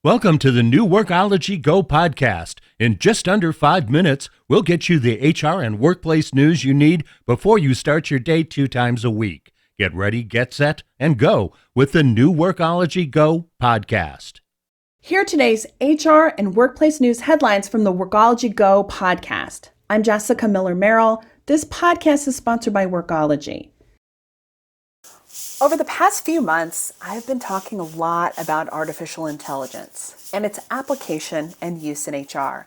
Welcome to the new Workology Go Podcast. In just under 5 minutes, we'll get you the HR and workplace news you need before you start your day 2 times a week. Get ready, get set, and go with the new Workology Go Podcast. Here are today's HR and workplace news headlines from the Workology Go Podcast. I'm Jessica Miller-Merrill. This podcast is sponsored by Workology. Over the past few months, I've been talking a lot about artificial intelligence and its application and use in HR.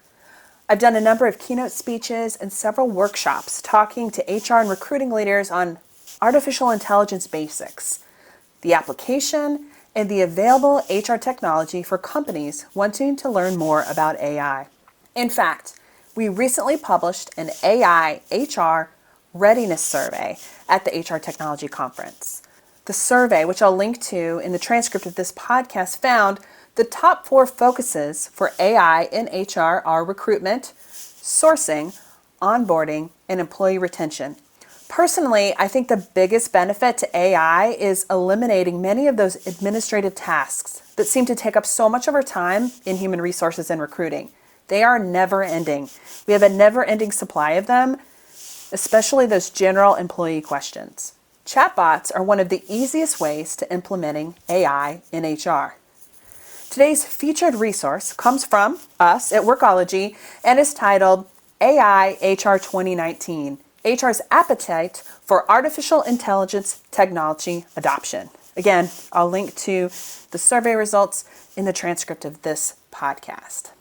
I've done a number of keynote speeches and several workshops talking to HR and recruiting leaders on artificial intelligence basics, the application, and the available HR technology for companies wanting to learn more about AI. In fact, we recently published an AI HR readiness survey at the HR Technology Conference. The survey, which I'll link to in the transcript of this podcast, found the top 4 focuses for AI in HR are recruitment, sourcing, onboarding, and employee retention. Personally, I think the biggest benefit to AI is eliminating many of those administrative tasks that seem to take up so much of our time in human resources and recruiting. They are never ending. We have a never-ending supply of them, especially those general employee questions. Chatbots are one of the easiest ways to implementing AI in HR. Today's featured resource comes from us at Workology and is titled AI HR 2019, HR's Appetite for Artificial Intelligence Technology Adoption. Again, I'll link to the survey results in the transcript of this podcast.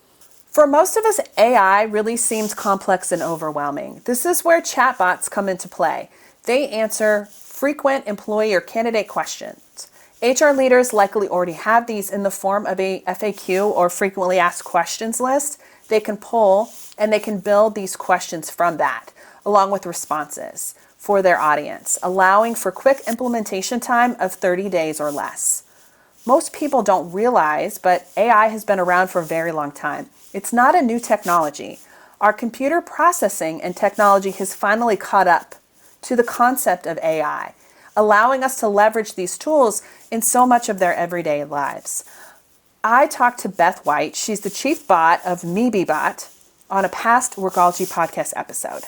For most of us, AI really seems complex and overwhelming. This is where chatbots come into play. They answer frequent employee or candidate questions. HR leaders likely already have these in the form of a FAQ or frequently asked questions list. They can pull and they can build these questions from that, along with responses for their audience, allowing for quick implementation time of 30 days or less. Most people don't realize, but AI has been around for a very long time. It's not a new technology. Our computer processing and technology has finally caught up to the concept of AI, allowing us to leverage these tools in so much of their everyday lives. I talked to Beth White, she's the chief bot of MeBeBot, on a past Workology podcast episode.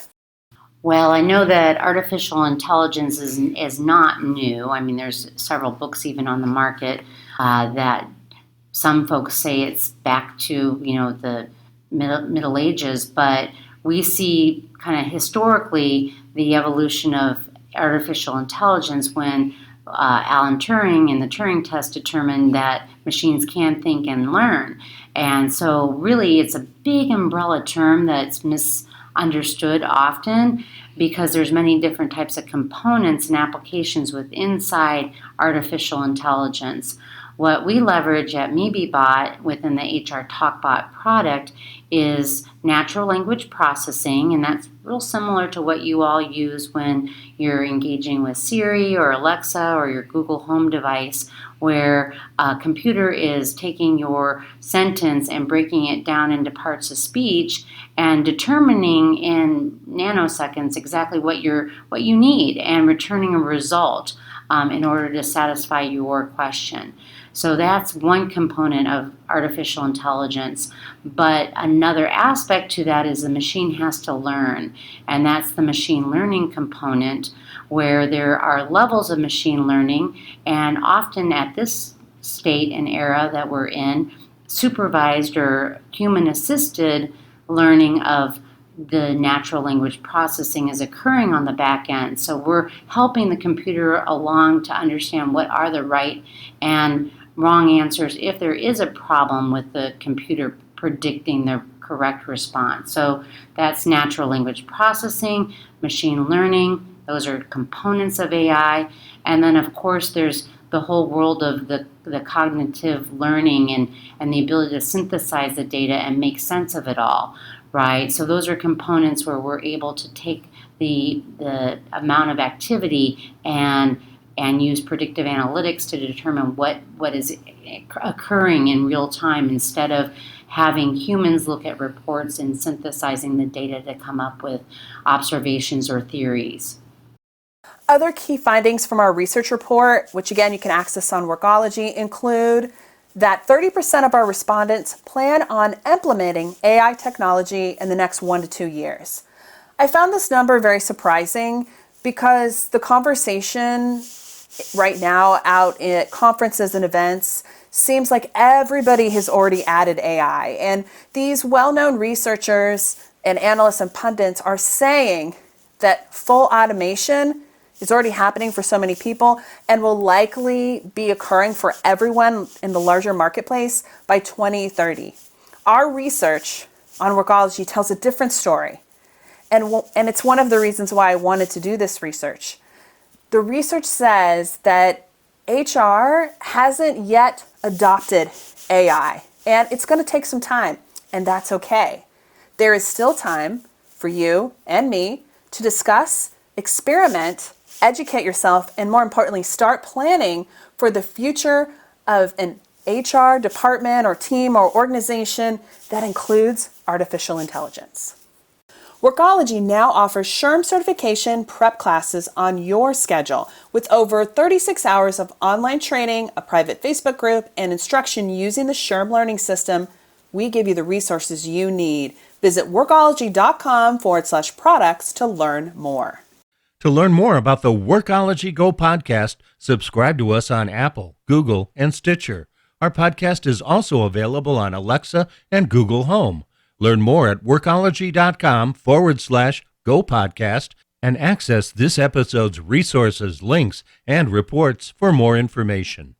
Well, I know that artificial intelligence is not new. I mean, there's several books even on the market that some folks say it's back to, the Middle Ages, but we see kind of historically the evolution of artificial intelligence when Alan Turing and the Turing test determined that machines can think and learn. And so really it's a big umbrella term that's misunderstood often because there's many different types of components and applications inside artificial intelligence. What we leverage at MeBeBot within the HR TalkBot product is natural language processing, and that's real similar to what you all use when you're engaging with Siri or Alexa or your Google Home device, where a computer is taking your sentence and breaking it down into parts of speech and determining in nanoseconds exactly what you need and returning a result in order to satisfy your question. So that's one component of artificial intelligence. But another aspect to that is the machine has to learn. And that's the machine learning component, where there are levels of machine learning. And often at this state and era that we're in, supervised or human-assisted learning of the natural language processing is occurring on the back end. So we're helping the computer along to understand what are the right and wrong answers if there is a problem with the computer predicting the correct response. So that's natural language processing, machine learning. Those are components of AI. And then, of course, there's the whole world of the cognitive learning and the ability to synthesize the data and make sense of it all, right? So those are components where we're able to take the amount of activity and use predictive analytics to determine what is occurring in real time instead of having humans look at reports and synthesizing the data to come up with observations or theories. Other key findings from our research report, which again you can access on Workology, include that 30% of our respondents plan on implementing AI technology in the next 1 to 2 years. I found this number very surprising because the conversation right now out at conferences and events seems like everybody has already added AI. And these well-known researchers and analysts and pundits are saying that full automation is already happening for so many people and will likely be occurring for everyone in the larger marketplace by 2030. Our research on Workology tells a different story. And it's one of the reasons why I wanted to do this research. The research says that HR hasn't yet adopted AI, and it's going to take some time, and that's okay. There is still time for you and me to discuss, experiment, educate yourself, and more importantly, start planning for the future of an HR department or team or organization that includes artificial intelligence. Workology now offers SHRM certification prep classes on your schedule with over 36 hours of online training, a private Facebook group, and instruction using the SHRM learning system. We give you the resources you need. Visit workology.com/products to learn more. To learn more about the Workology Go podcast, subscribe to us on Apple, Google, and Stitcher. Our podcast is also available on Alexa and Google Home. Learn more at workology.com/Go podcast and access this episode's resources, links, and reports for more information.